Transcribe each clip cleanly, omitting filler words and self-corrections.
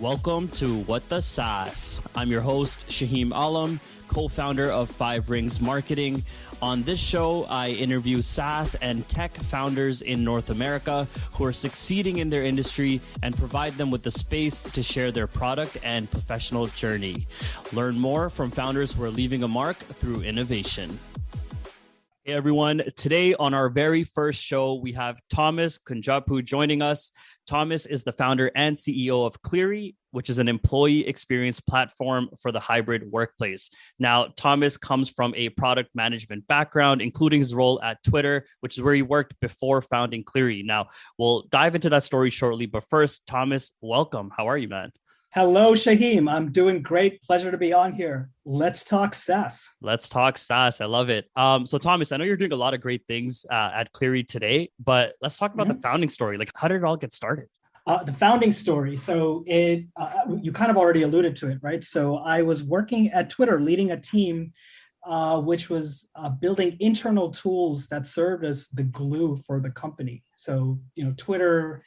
Welcome to What the SaaS. I'm your host, Shaheem Alam, co-founder of FiveRings Marketing. On this show, I interview SaaS and tech founders in North America who are succeeding in their industry and provide them with the space to share their product and professional journey. Learn more from founders who are leaving a mark through innovation. Hey everyone, today on our very first show, we have Thomas Kunjappu joining us. Thomas is the founder and CEO of Cleary, which is an employee experience platform for the hybrid workplace. Now, Thomas comes from a product management background, including his role at Twitter, which is where he worked before founding Cleary. Now, we'll dive into that story shortly, but first, Thomas, welcome. How are you, man? Hello, Shaheem. I'm doing great. Pleasure to be on here. Let's talk SaaS. Let's talk SaaS. I love it. So Thomas, I know you're doing a lot of great things at Cleary today, but let's talk about the founding story. Like, how did it all get started? The founding story. So you kind of already alluded to it, right? So I was working at Twitter, leading a team which was building internal tools that served as the glue for the company. So, Twitter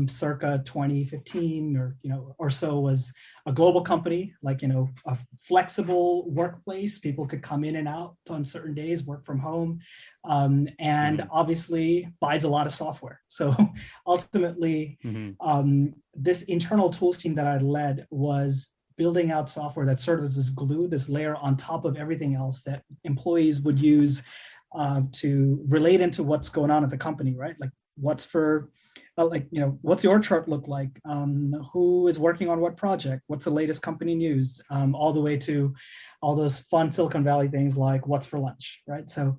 circa 2015 or so was a global company, a flexible workplace. People could come in and out on certain days, work from home, and obviously buys a lot of software. So ultimately, this internal tools team that I led was building out software that served as this glue, this layer on top of everything else that employees would use to relate into what's going on at the company, right? Like what's your chart look like? Who is working on what project? What's the latest company news? All the way to all those fun Silicon Valley things like what's for lunch, right? So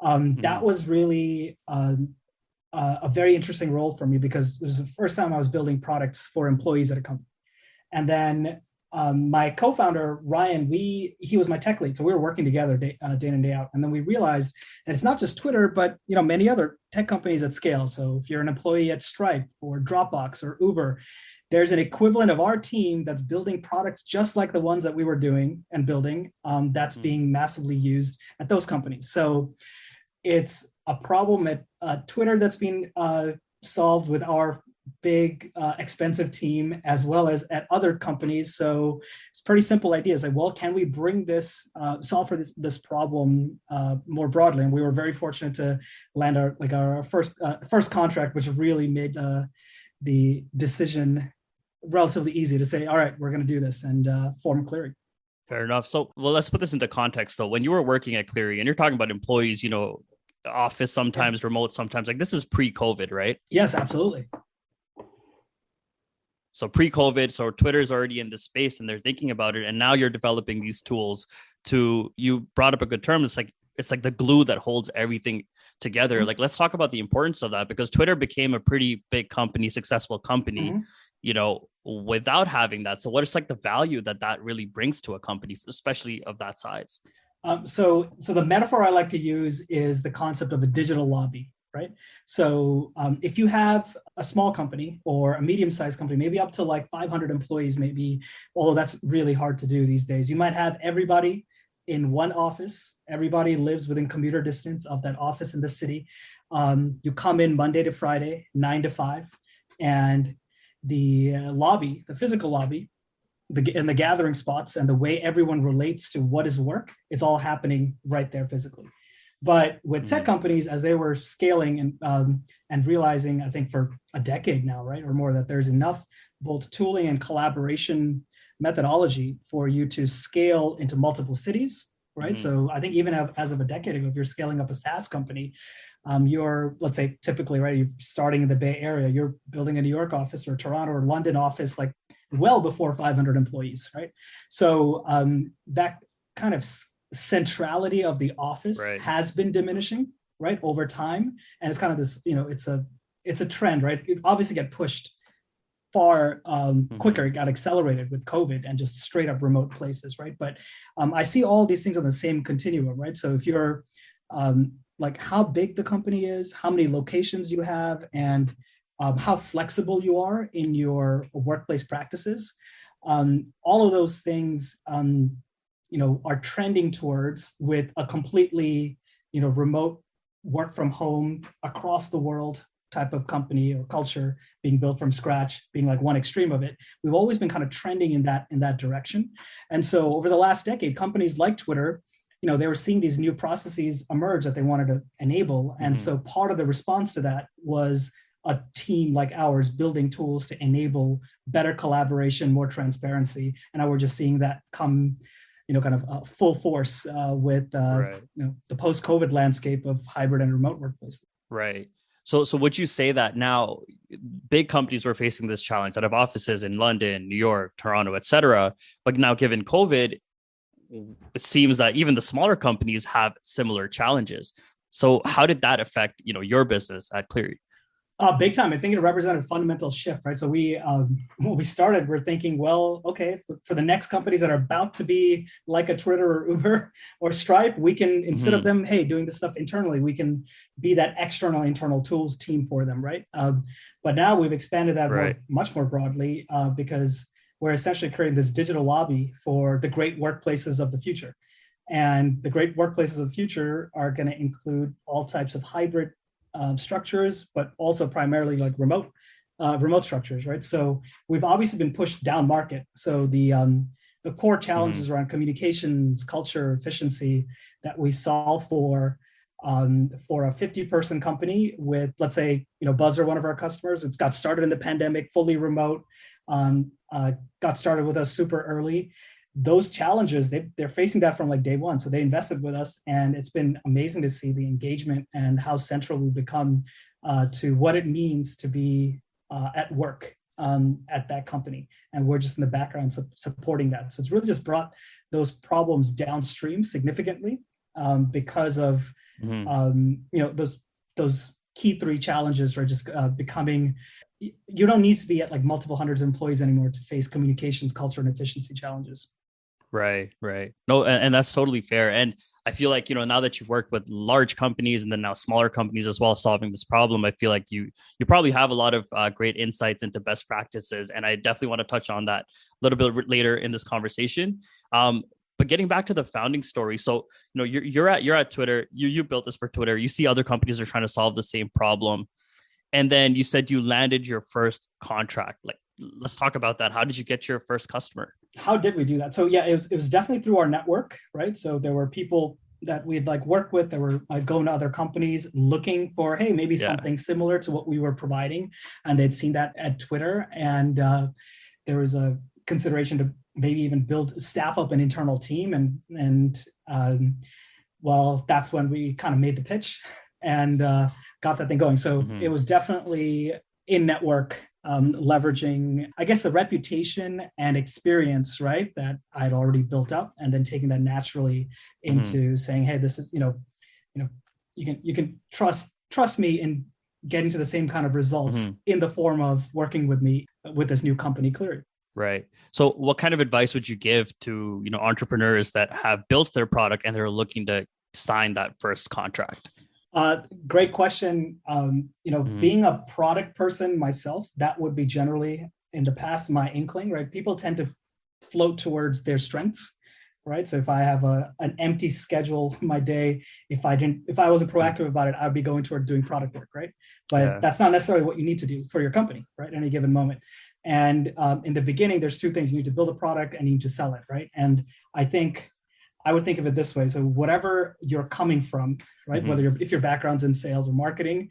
that was really a very interesting role for me because it was the first time I was building products for employees at a company. And then my co-founder, Ryan, he was my tech lead. So we were working together day in and day out. And then we realized that it's not just Twitter, but many other tech companies at scale. So if you're an employee at Stripe or Dropbox or Uber, there's an equivalent of our team that's building products just like the ones that we were doing and building that's being massively used at those companies. So it's a problem at Twitter that's being solved with our big, expensive team, as well as at other companies. So it's pretty simple ideas like, well, can we bring this, solve for this problem more broadly? And we were very fortunate to land our first contract, which really made the decision relatively easy to say, all right, we're going to do this and form Cleary. Fair enough. So, well, let's put this into context. So when you were working at Cleary and you're talking about employees, office sometimes, remote sometimes, like this is pre-COVID, right? Yes, absolutely. So pre-COVID, so Twitter's already in this space and they're thinking about it. And now you're developing these tools you brought up a good term. It's like the glue that holds everything together. Like, let's talk about the importance of that because Twitter became a pretty big company, successful company, without having that. So what is like the value that really brings to a company, especially of that size? So the metaphor I like to use is the concept of a digital lobby. Right. So if you have a small company or a medium-sized company, maybe up to like 500 employees, maybe, although that's really hard to do these days, you might have everybody in one office. Everybody lives within commuter distance of that office in the city. You come in Monday to Friday, 9 to 5, and the lobby, the physical lobby, and the gathering spots and the way everyone relates to what is work, it's all happening right there physically. But with tech companies, as they were scaling and realizing, I think for a decade now, right, or more, that there's enough both tooling and collaboration methodology for you to scale into multiple cities, right? So I think even as of a decade ago, if you're scaling up a SaaS company, let's say typically, right, you're starting in the Bay Area, you're building a New York office or Toronto or London office, like well before 500 employees, right? So that kind of centrality of the office has been diminishing, right, over time, and it's kind of this, it's a trend, right? It obviously got pushed far quicker. It got accelerated with COVID and just straight up remote places, right? But I see all these things on the same continuum, right? So if you're like how big the company is, how many locations you have, and how flexible you are in your workplace practices, all of those things are trending towards with a completely, remote work from home across the world, type of company or culture being built from scratch, being like one extreme of it. We've always been kind of trending in that direction. And so over the last decade, companies like Twitter, they were seeing these new processes emerge that they wanted to enable. And so part of the response to that was a team like ours building tools to enable better collaboration, more transparency. And now we're just seeing that come, kind of full force with the post-COVID landscape of hybrid and remote workplaces. Right. So would you say that now big companies were facing this challenge that have offices in London, New York, Toronto, et cetera, but now given COVID, it seems that even the smaller companies have similar challenges. So how did that affect, your business at Cleary? Big time. I think it represented a fundamental shift, right? So when we started, we're thinking, well, okay, for the next companies that are about to be like a Twitter or Uber or Stripe, we can, instead of them, doing this stuff internally, we can be that external, internal tools team for them, right? But now we've expanded that much more broadly because we're essentially creating this digital lobby for the great workplaces of the future. And the great workplaces of the future are going to include all types of hybrid structures, but also primarily like remote structures, right? So we've obviously been pushed down market. So the core challenges around communications, culture, efficiency that we solve for a 50-person company with, let's say, Buzzer, one of our customers, it's got started in the pandemic, fully remote, got started with us super early. Those challenges, they're facing that from like day one. So they invested with us, and it's been amazing to see the engagement and how central we've become to what it means to be at work at that company. And we're just in the background supporting that. So it's really just brought those problems downstream significantly because of those key three challenges are just becoming. You don't need to be at like multiple hundreds of employees anymore to face communications, culture, and efficiency challenges. Right. No, and that's totally fair. And I feel like, now that you've worked with large companies and then now smaller companies as well, solving this problem, I feel like you probably have a lot of great insights into best practices. And I definitely want to touch on that a little bit later in this conversation. But getting back to the founding story. So, you're at Twitter, you built this for Twitter. You see other companies are trying to solve the same problem. And then you said you landed your first contract. Like, let's talk about that. How did you get your first customer? How did we do that? So yeah, it was definitely through our network, right? So there were people that we'd like work with that were going to other companies looking for, hey, maybe something similar to what we were providing. And they'd seen that at Twitter. And there was a consideration to maybe even staff up an internal team. And that's when we kind of made the pitch and got that thing going. So it was definitely in network, leveraging, I guess, the reputation and experience, right, that I'd already built up, and then taking that naturally into saying, hey, this is, you can trust me in getting to the same kind of results in the form of working with me with this new company, Cleary. Right. So what kind of advice would you give to, entrepreneurs that have built their product and they're looking to sign that first contract? Great question. Being a product person myself, that would be generally in the past my inkling, right? People tend to float towards their strengths, right? So if I have an empty schedule my day, if I wasn't proactive about it, I'd be going toward doing product work, right? But that's not necessarily what you need to do for your company, right? At any given moment. And in the beginning, there's two things. You need to build a product and you need to sell it, right? And I would think of it this way. So whatever you're coming from, right? Whether if your background's in sales or marketing,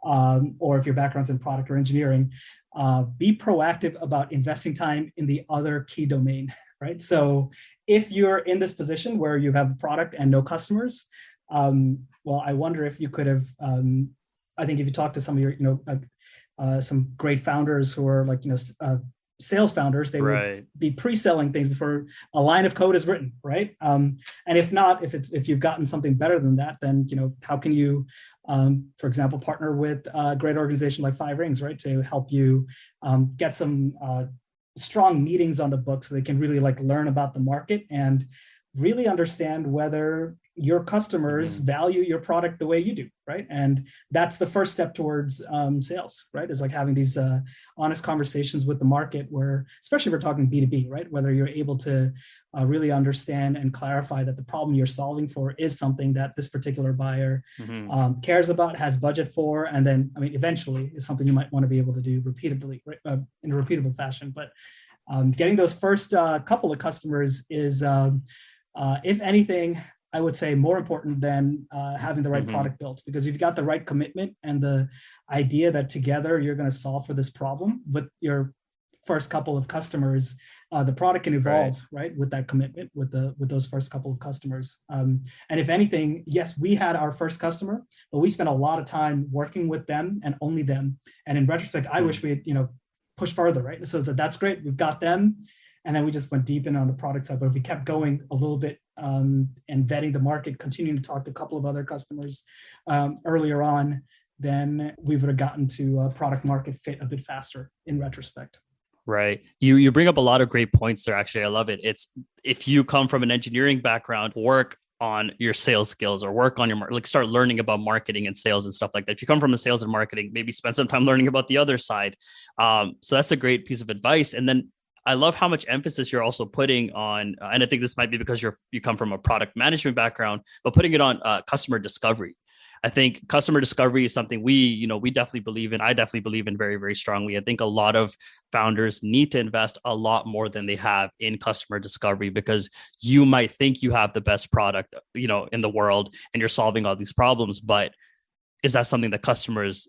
or if your background's in product or engineering, be proactive about investing time in the other key domain, right? So if you're in this position where you have a product and no customers, well, I wonder if you could have, I think if you talk to some of your, some great founders who are like, sales founders, they would be pre-selling things before a line of code is written, right? And if not, if you've gotten something better than that, then how can you, for example, partner with a great organization like FiveRings, right, to help you get some strong meetings on the book so they can really like learn about the market and really understand whether your customers value your product the way you do, right? And that's the first step towards sales, right? Is like having these honest conversations with the market where, especially if we're talking B2B, right? Whether you're able to really understand and clarify that the problem you're solving for is something that this particular buyer cares about, has budget for, and then, I mean, eventually is something you might want to be able to do repeatably, right? In a repeatable fashion. But getting those first couple of customers is, if anything, I would say more important than having the right product built, because you've got the right commitment and the idea that together you're going to solve for this problem with your first couple of customers, the product can evolve, right, with that commitment, with those first couple of customers. And if anything, yes, we had our first customer, but we spent a lot of time working with them and only them. And in retrospect, I wish we had, pushed further, right? So that's great. We've got them. And then we just went deep in on the product side. But if we kept going a little bit and vetting the market, continuing to talk to a couple of other customers earlier on, then we would have gotten to product market fit a bit faster in retrospect. Right. You bring up a lot of great points there. Actually, I love it. It's if you come from an engineering background, work on your sales skills or work on your start learning about marketing and sales and stuff like that. If you come from a sales and marketing, maybe spend some time learning about the other side. So that's a great piece of advice. And then I love how much emphasis you're also putting on, and I think this might be because you come from a product management background, but putting it on customer discovery. I think customer discovery is something we definitely believe in. I definitely believe in very, very strongly. I think a lot of founders need to invest a lot more than they have in customer discovery, because you might think you have the best product, in the world and you're solving all these problems, but is that something that customers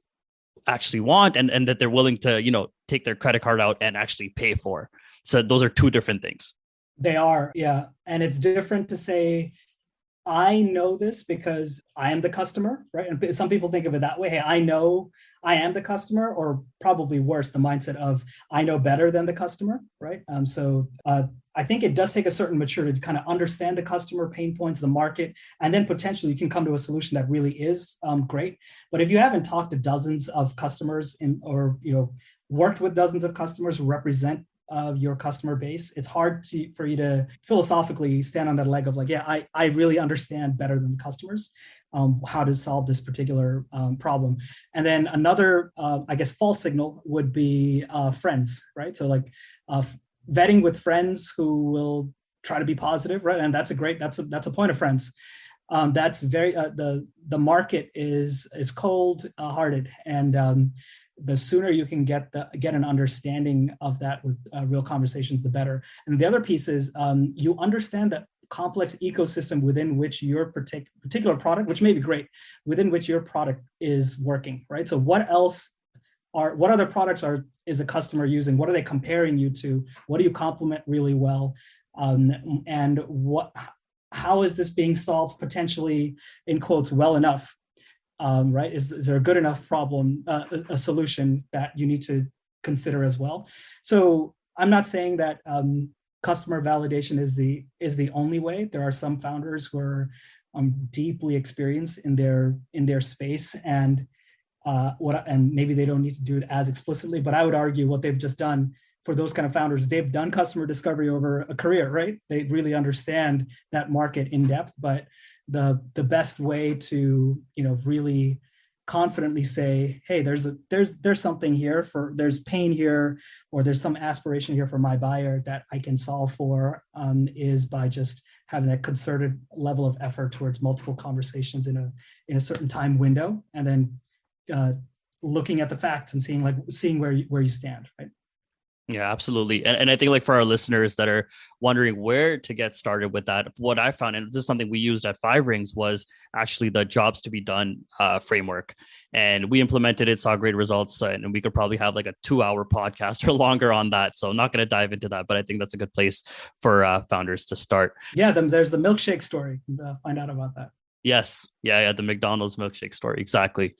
actually want and that they're willing to, take their credit card out and actually pay for? So those are two different things. They are, yeah. And it's different to say, I know this because I am the customer, right? And some people think of it that way. Hey, I know I am the customer, or probably worse, the mindset of I know better than the customer, right? So I think it does take a certain maturity to kind of understand the customer pain points, the market, and then potentially you can come to a solution that really is great. But if you haven't talked to dozens of customers or worked with dozens of customers who represent your customer base, it's hard for you to philosophically stand on that leg of like, yeah, I really understand better than the customers how to solve this particular problem. And then another, I guess, false signal would be friends, right? So like vetting with friends who will try to be positive, right? And that's a point of friends. That's very the market is cold hearted, and the sooner you can get an understanding of that with real conversations, the better. And the other piece is you understand that complex ecosystem within which your particular product, which may be great, within which your product is working, right? So what other products is a customer using? What are they comparing you to? What do you complement really well? And how is this being solved potentially, in quotes, well enough? Right? Is there a good enough problem, a solution that you need to consider as well? So I'm not saying that customer validation is the only way. There are some founders who are deeply experienced in their space, and maybe they don't need to do it as explicitly. But I would argue what they've just done for those kind of founders, they've done customer discovery over a career, right? They really understand that market in depth, but the best way to really confidently say, hey, there's something here, there's pain here, or there's some aspiration here for my buyer that I can solve for, is by just having that concerted level of effort towards multiple conversations in a certain time window, and then looking at the facts and seeing where you stand, right? Yeah, absolutely. And I think for our listeners that are wondering where to get started with that, what I found, and this is something we used at FiveRings, was actually the jobs to be done framework. And we implemented it, saw great results, and we could probably have a 2-hour podcast or longer on that. So I'm not going to dive into that, but I think that's a good place for founders to start. Yeah, there's the milkshake story. Find out about that. Yes. Yeah. The McDonald's milkshake story. Exactly.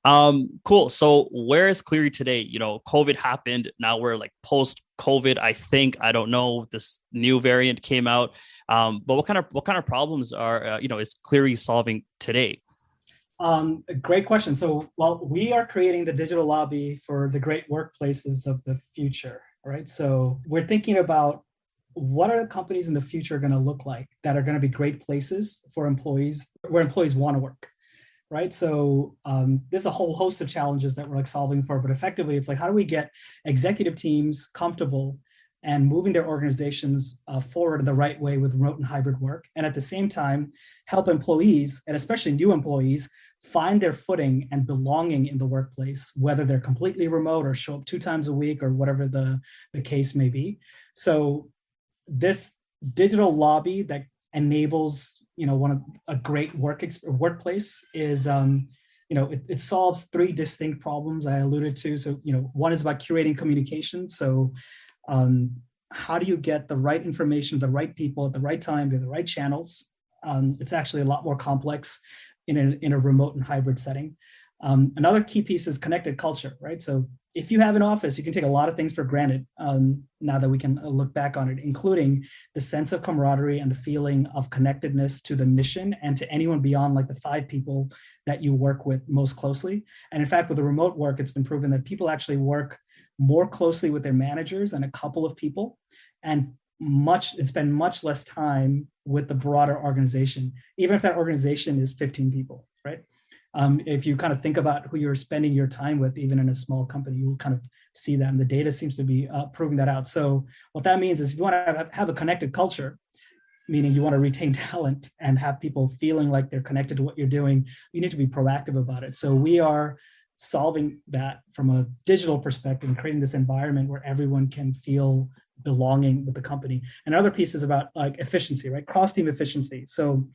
Cool. So where is Cleary today? COVID happened. Now we're post COVID. I don't know. This new variant came out. But what kind of problems are, is Cleary solving today? Great question. So, we are creating the digital lobby for the great workplaces of the future, right? So we're thinking about what are the companies in the future going to look like that are going to be great places for employees, where employees want to work, right? So there's a whole host of challenges that we're like solving for, but effectively it's like, how do we get executive teams comfortable and moving their organizations forward in the right way with remote and hybrid work, and at the same time help employees, and especially new employees, find their footing and belonging in the workplace, whether they're completely remote or show up 2 times a week or whatever the case may be. So this digital lobby that enables, a great workplace is, it solves 3 distinct problems I alluded to. So, one is about curating communication. So how do you get the right information, the right people at the right time, to the right channels? It's actually a lot more complex in a remote and hybrid setting. Another key piece is connected culture, right? So if you have an office, you can take a lot of things for granted now that we can look back on it, including the sense of camaraderie and the feeling of connectedness to the mission and to anyone beyond like the 5 people that you work with most closely. And in fact, with the remote work, it's been proven that people actually work more closely with their managers and a couple of people, and spend much less time with the broader organization, even if that organization is 15 people, right? If you kind of think about who you're spending your time with, even in a small company, you'll kind of see that. And the data seems to be proving that out. So what that means is if you want to have a connected culture, meaning you want to retain talent and have people feeling like they're connected to what you're doing, you need to be proactive about it. So we are solving that from a digital perspective and creating this environment where everyone can feel belonging with the company. And another piece is about like efficiency, right? Cross-team efficiency. So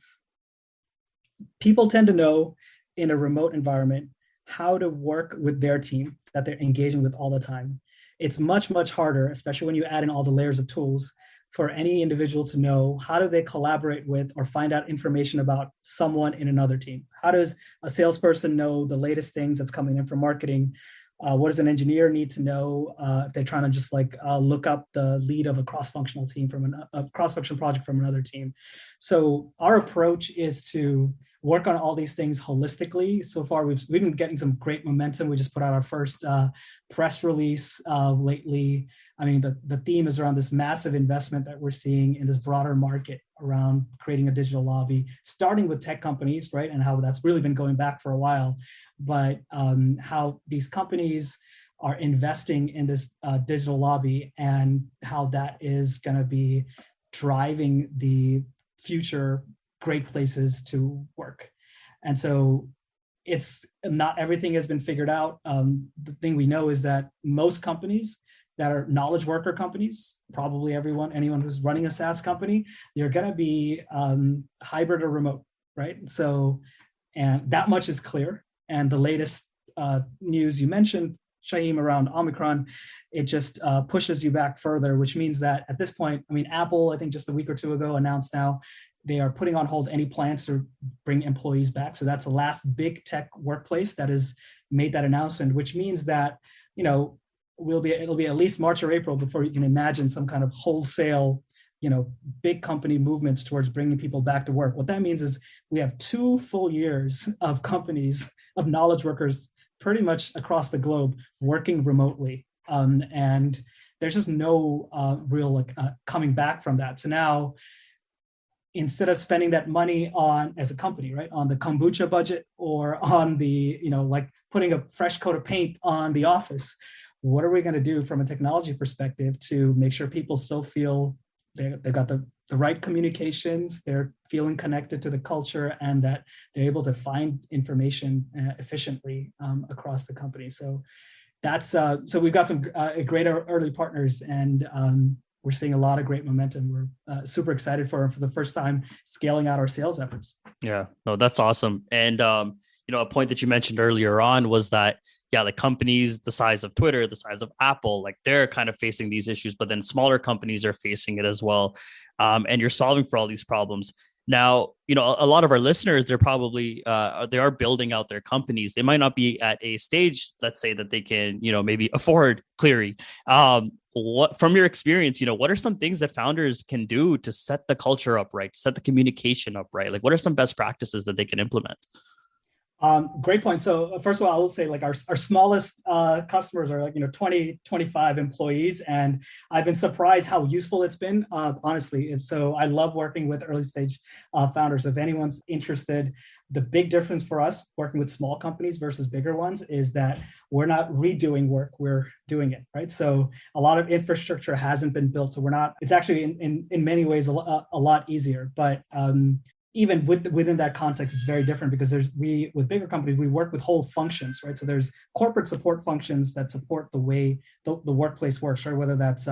people tend to know in a remote environment how to work with their team that they're engaging with all the time. It's much, much harder, especially when you add in all the layers of tools, for any individual to know how do they collaborate with or find out information about someone in another team. How does a salesperson know the latest things that's coming in from marketing? What does an engineer need to know if they're trying to just like look up the lead of a cross-functional team from a cross-functional project from another team? So our approach is to work on all these things holistically. So far, we've been getting some great momentum. We just put out our first press release lately. I mean, the theme is around this massive investment that we're seeing in this broader market around creating a digital lobby, starting with tech companies, right? And how that's really been going back for a while, but how these companies are investing in this digital lobby and how that is going to be driving the future great places to work. And so it's not everything has been figured out. The thing we know is that most companies that are knowledge worker companies, probably anyone who's running a SaaS company, you're going to be hybrid or remote, right? So, and that much is clear. And the latest news you mentioned, Shaheem, around Omicron, it just pushes you back further, which means that at this point, I mean, Apple, I think just a week or 2 ago announced now they are putting on hold any plans to bring employees back. So that's the last big tech workplace that has made that announcement, which means that, it'll be at least March or April before you can imagine some kind of wholesale, big company movements towards bringing people back to work. What that means is we have 2 full years of companies, of knowledge workers, pretty much across the globe working remotely. And there's just no real coming back from that. So now, instead of spending that money on, as a company, right, on the kombucha budget or on the, putting a fresh coat of paint on the office, what are we going to do from a technology perspective to make sure people still feel they've got the right communications, they're feeling connected to the culture, and that they're able to find information efficiently across the company. So that's so we've got some great early partners, and we're seeing a lot of great momentum. We're super excited for the first time scaling out our sales efforts. Yeah, no, that's awesome. And a point that you mentioned earlier on was that, yeah, like companies the size of Twitter, the size of Apple, like they're kind of facing these issues, but then smaller companies are facing it as well. And you're solving for all these problems. Now, a lot of our listeners, they're probably, they are building out their companies. They might not be at a stage, let's say, that they can, maybe afford Cleary. What, from your experience, what are some things that founders can do to set the culture up right, set the communication up right? Like, what are some best practices that they can implement? Great point. So first of all, I will say like our smallest customers are like, 20, 25 employees. And I've been surprised how useful it's been, honestly. So I love working with early stage founders. If anyone's interested, the big difference for us working with small companies versus bigger ones is that we're not redoing work, we're doing it, right? So a lot of infrastructure hasn't been built. So we're not, it's actually in many ways a lot easier. But even within that context, it's very different because with bigger companies, we work with whole functions, right? So there's corporate support functions that support the way the workplace works, right? Whether that's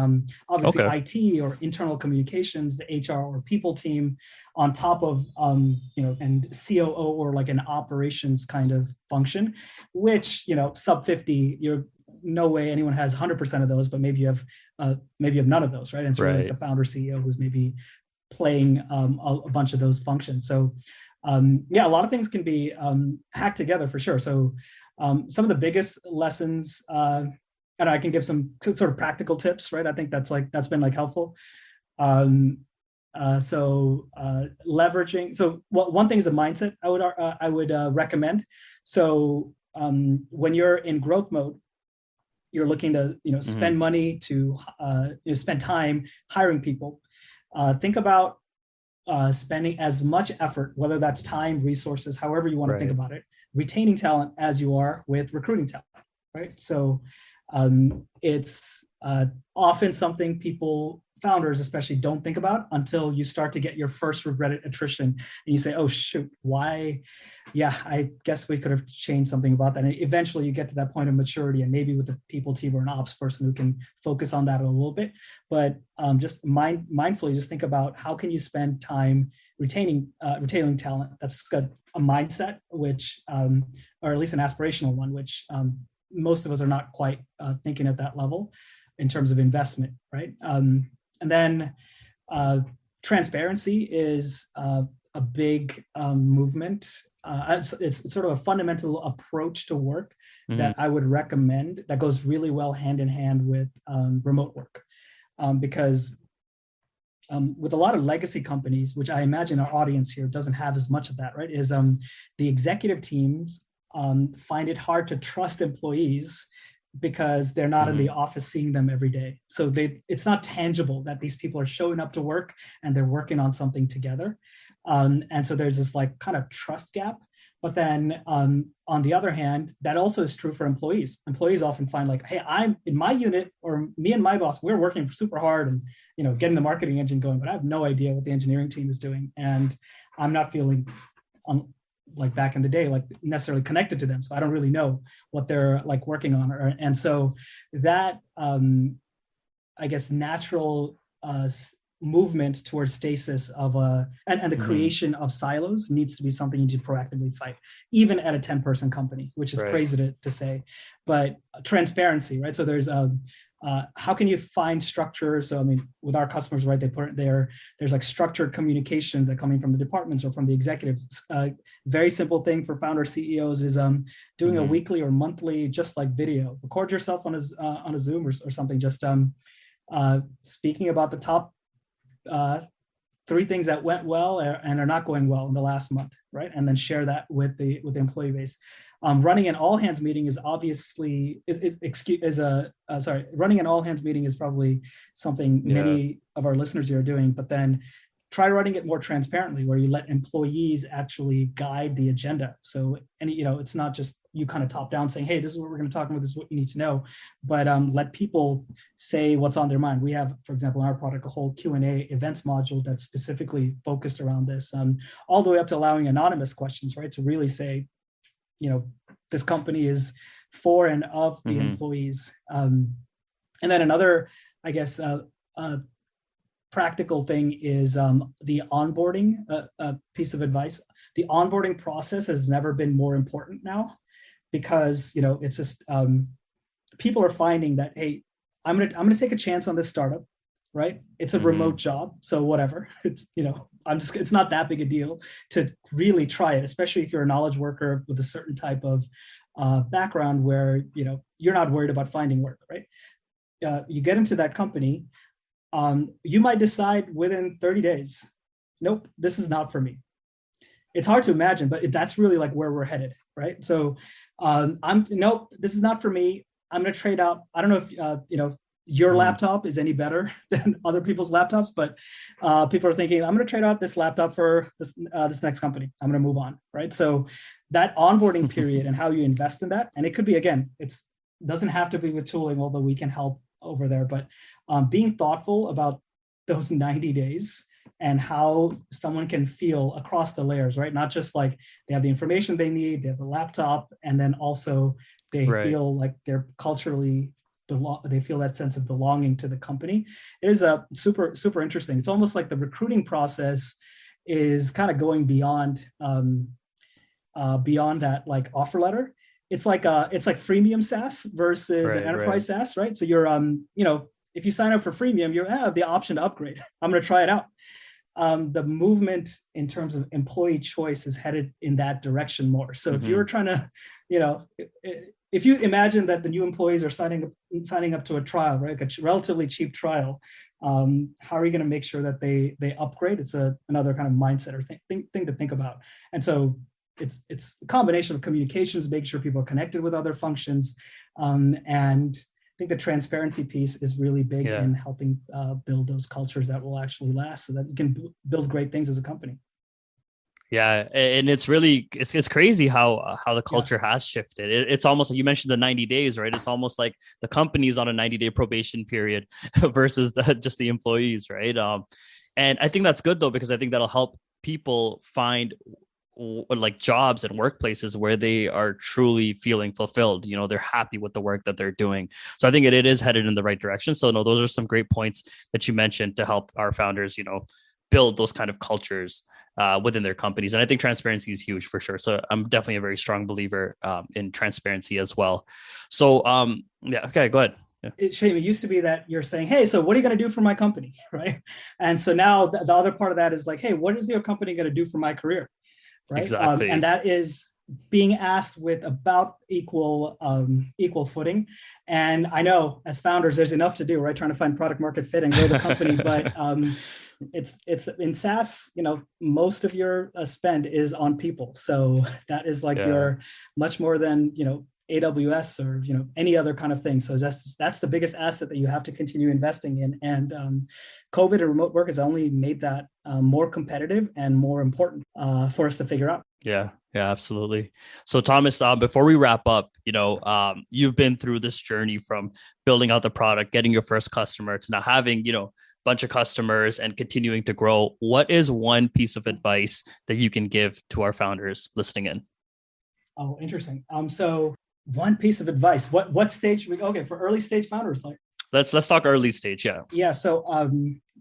obviously IT or internal communications, the HR or people team, on top of and COO or like an operations kind of function, which sub 50, you're no way anyone has 100% of those, but maybe you have none of those, right? And it's really like the founder CEO who's maybe playing a bunch of those functions. So a lot of things can be hacked together for sure. So some of the biggest lessons, and I can give some sort of practical tips, right? I think that's been like helpful. Leveraging. So one thing is a mindset I would recommend. So when you're in growth mode, you're looking to spend money to spend time hiring people. Think about spending as much effort, whether that's time, resources, however you want to think about it, retaining talent as you are with recruiting talent, right? So it's often something founders especially don't think about until you start to get your first regretted attrition and you say, oh shoot, why? Yeah, I guess we could have changed something about that. And eventually you get to that point of maturity and maybe with the people team or an ops person who can focus on that a little bit. But just mindfully just think about how can you spend time retaining talent. That's a mindset, which, or at least an aspirational one, which most of us are not quite thinking at that level in terms of investment, right? And then transparency is a big movement. It's sort of a fundamental approach to work that I would recommend that goes really well hand in hand with remote work. Because with a lot of legacy companies, which I imagine our audience here doesn't have as much of that, right? Is the executive teams find it hard to trust employees because they're not in the office seeing them every day. So it's not tangible that these people are showing up to work and they're working on something together. And so there's this like kind of trust gap. But then on the other hand, that also is true for employees. Employees often find like, hey, I'm in my unit, or me and my boss, we're working super hard and getting the marketing engine going, but I have no idea what the engineering team is doing. And I'm not feeling like back in the day, like necessarily connected to them. So I don't really know what they're like working on. And so that, I guess, natural movement towards stasis of and the creation of silos needs to be something you need to proactively fight, even at a 10-person company, which is crazy to say, but transparency, right? So there's how can you find structure? So, I mean, with our customers, right, they put it there, there's like structured communications that coming from the departments or from the executives. Very simple thing for founder CEOs is doing a weekly or monthly, just like video, record yourself on a Zoom or something, just speaking about the top 3 things that went well and are not going well in the last month, right? And then share that with the employee base. Running an all hands meeting is obviously running an all hands meeting is probably something many of our listeners here are doing, but then try running it more transparently where you let employees actually guide the agenda. So, it's not just you kind of top down saying, hey, this is what we're going to talk about, this is what you need to know, but let people say what's on their mind. We have, for example, in our product, a whole Q&A events module that's specifically focused around this, all the way up to allowing anonymous questions, right? To really say, this company is for and of the employees. And then another, I guess, practical thing is the onboarding piece of advice. The onboarding process has never been more important now because, it's just people are finding that, hey, I'm gonna take a chance on this startup, right? It's a remote job, so whatever. It's it's not that big a deal to really try it, especially if you're a knowledge worker with a certain type of background where you're not worried about finding work, right? You get into that company, you might decide within 30 days, nope, this is not for me. It's hard to imagine, but that's really like where we're headed, right? So nope, this is not for me. I'm going to trade out. I don't know if your laptop is any better than other people's laptops, but people are thinking, I'm going to trade out this laptop for this next company. I'm going to move on, right? So that onboarding period and how you invest in that, and it could be, again, doesn't have to be with tooling, although we can help over there, but being thoughtful about those 90 days and how someone can feel across the layers, right? Not just like they have the information they need, they have the laptop, and then also they feel like they're culturally they feel that sense of belonging to the company. It is a super, super interesting. It's almost like the recruiting process is kind of going beyond that like offer letter. It's like freemium SaaS versus an enterprise SaaS, right? So you're if you sign up for freemium, you have the option to upgrade. I'm going to try it out. The movement in terms of employee choice is headed in that direction more. So if you're trying to, if you imagine that the new employees are signing up to a trial, right, a relatively cheap trial, how are you going to make sure that they upgrade? It's another kind of mindset or thing to think about. And so it's a combination of communications, making sure people are connected with other functions, and I think the transparency piece is really big in helping build those cultures that will actually last, so that you can build great things as a company. Yeah, and it's crazy how the culture has shifted. It's almost like you mentioned the 90 days, right? It's almost like the company's on a 90-day probation period versus just the employees, right? And I think that's good though, because I think that'll help people find like jobs and workplaces where they are truly feeling fulfilled. They're happy with the work that they're doing. So I think it is headed in the right direction. So no, those are some great points that you mentioned to help our founders, build those kind of cultures within their companies. And I think transparency is huge for sure. So I'm definitely a very strong believer in transparency as well. So okay, go ahead. Shane, it used to be that you're saying, hey, so what are you going to do for my company, right? And so now the other part of that is like, hey, what is your company going to do for my career? Right. Exactly. And that is being asked with about equal footing. And I know as founders, there's enough to do, right? Trying to find product market fit and grow the company. But it's in SaaS, most of your spend is on people. So that is like your much more than, AWS or, any other kind of thing. So that's the biggest asset that you have to continue investing in. And COVID and remote work has only made that more competitive and more important for us to figure out. Yeah, absolutely. So Thomas, before we wrap up, you've been through this journey from building out the product, getting your first customer to now having, a bunch of customers and continuing to grow. What is one piece of advice that you can give to our founders listening in? Oh, interesting. So one piece of advice, what stage should we go? Okay, for early stage founders, like let's talk early stage. Yeah. So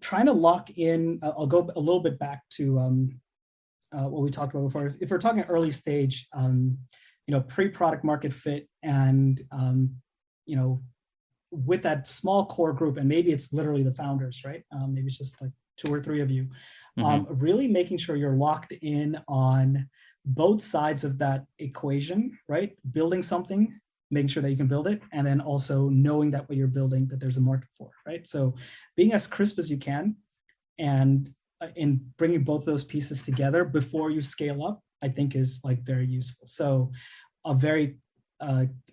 trying to lock in, I'll go a little bit back to what we talked about before. If we're talking early stage, pre-product market fit, and with that small core group, and maybe it's literally the founders, right? Maybe it's just like 2 or 3 of you, really making sure you're locked in on both sides of that equation, right? Building something, making sure that you can build it, and then also knowing that what you're building, that there's a market for, right? So being as crisp as you can, and in bringing both those pieces together before you scale up, I think is like very useful. So a very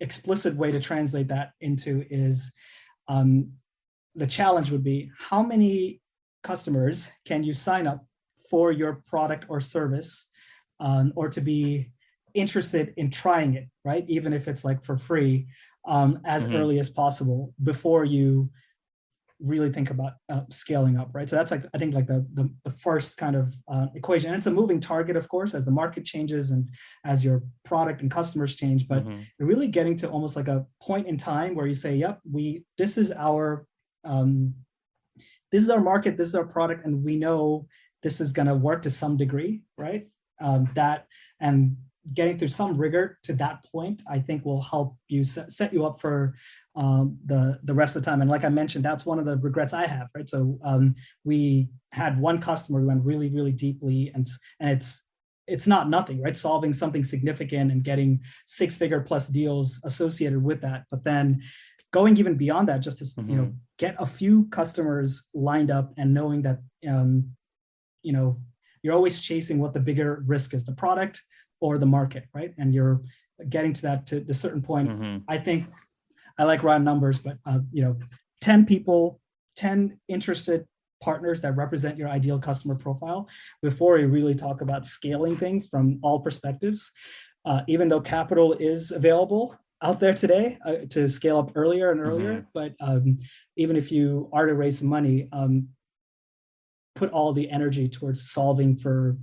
explicit way to translate that into is the challenge would be, how many customers can you sign up for your product or service, or to be interested in trying it, right? Even if it's like for free, as early as possible before you really think about scaling up, right? So that's like, I think like the first kind of equation. And it's a moving target, of course, as the market changes and as your product and customers change, but you're really getting to almost like a point in time where you say, yep, this is our market, this is our product, and we know this is going to work to some degree, right? And getting through some rigor to that point, I think will help you set you up for the rest of the time. And like I mentioned, that's one of the regrets I have, right? So we had one customer who went really, really deeply, and it's not nothing, right? Solving something significant and getting 6-figure plus deals associated with that. But then going even beyond that, just to get a few customers lined up and knowing that you're always chasing what the bigger risk is, the product or the market, right? And you're getting to that to the certain point. Mm-hmm. I think I like round numbers, but 10 people, 10 interested partners that represent your ideal customer profile before we really talk about scaling things from all perspectives. Even though capital is available out there today to scale up earlier and earlier, but even if you are to raise some money, put all the energy towards solving for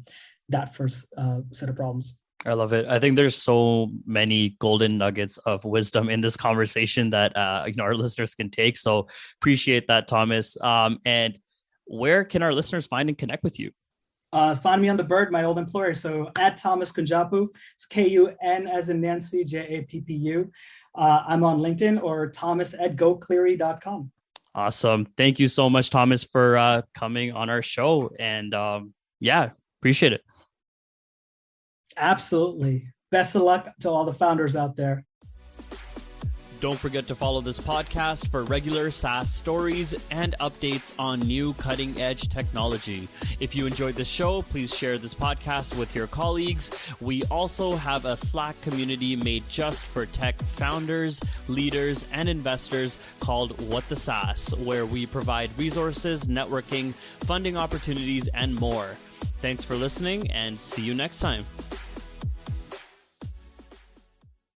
that first set of problems. I love it. I think there's so many golden nuggets of wisdom in this conversation that our listeners can take. So appreciate that, Thomas. And where can our listeners find and connect with you? Find me on The Bird, my old employer. So at Thomas Kunjappu, it's Kun as in Nancy, Jappu. I'm on LinkedIn or thomas@gocleary.com. Awesome. Thank you so much, Thomas, for coming on our show. And appreciate it. Absolutely. Best of luck to all the founders out there. Don't forget to follow this podcast for regular SaaS stories and updates on new cutting-edge technology. If you enjoyed the show, please share this podcast with your colleagues. We also have a Slack community made just for tech founders, leaders, and investors called What the SaaS, where we provide resources, networking, funding opportunities, and more. Thanks for listening, and see you next time.